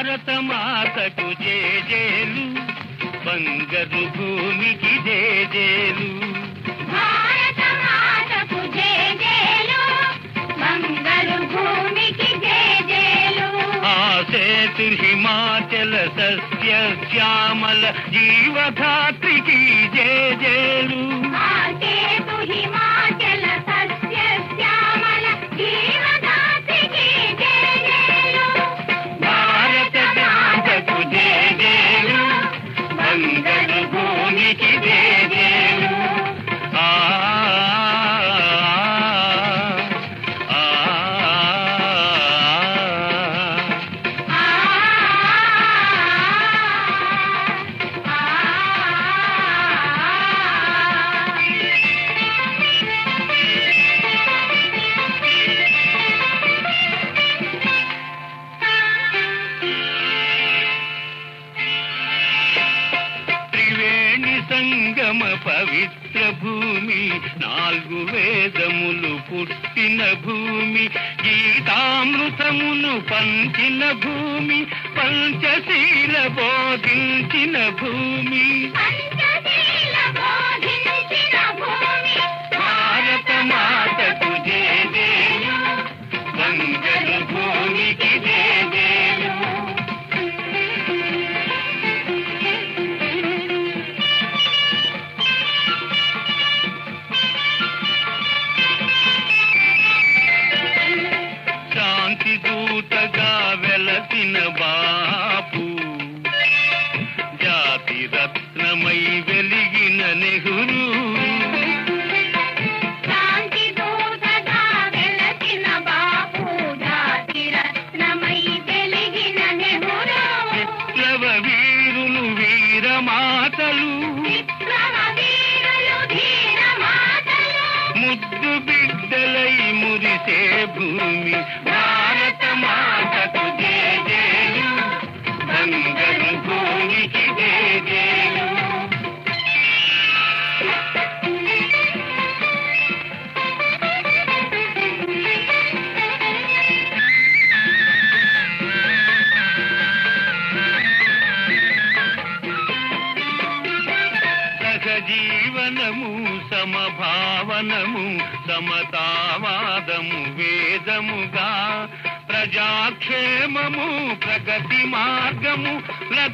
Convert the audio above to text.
భారత మాతకు జేజేలు, బంగారు భూమికి జేజేలు. భారత మాతకు జేజేలు, బంగారు భూమికి జేజేలు. ఆ సేతు హిమాచల సస్య శ్యామల జీవధాత్రికి జేజేలు. ఆ సేతు హిమాచల సస్య శ్యామల జీవధాత్రికి జేజేలు. భారత మాతకు జేజేలు, బంగారు భూమికి జేజేలు. ఆ ఆ త్రివేణి సంగమ పవిత్ర భూమి, 4 వేదములు పుట్టిన భూమి, గీతామృతమును పంచిన భూమి, పంచశీల బోధించిన భూమి. పంచశీల బోధించిన భూమి. భారత మాతకు జేజేలు, బంగారు భూమికి జేజేలు. శాంతి దూతగా వెలసిన బాపు, జాతి రత్నమై వెలిగిన నెహ్రూ. శాంతి దూతగా వెలసిన బాపు, జాతి రత్నమై వెలిగిన నెహ్రూ. విప్లవ వీరులు వీరమాతలు, విప్లవ వీరులు ధీరమాతలు. ముద్దు బిడ్డలై మురిసే భూమి. భారత మాతకు జేజేలు, బంగారు భూమికి జేజేలు. సహజీవనము, సమభావనము, సమతావాదము వేదముగా, ప్రజాక్షేమము ప్రగతి మార్గము.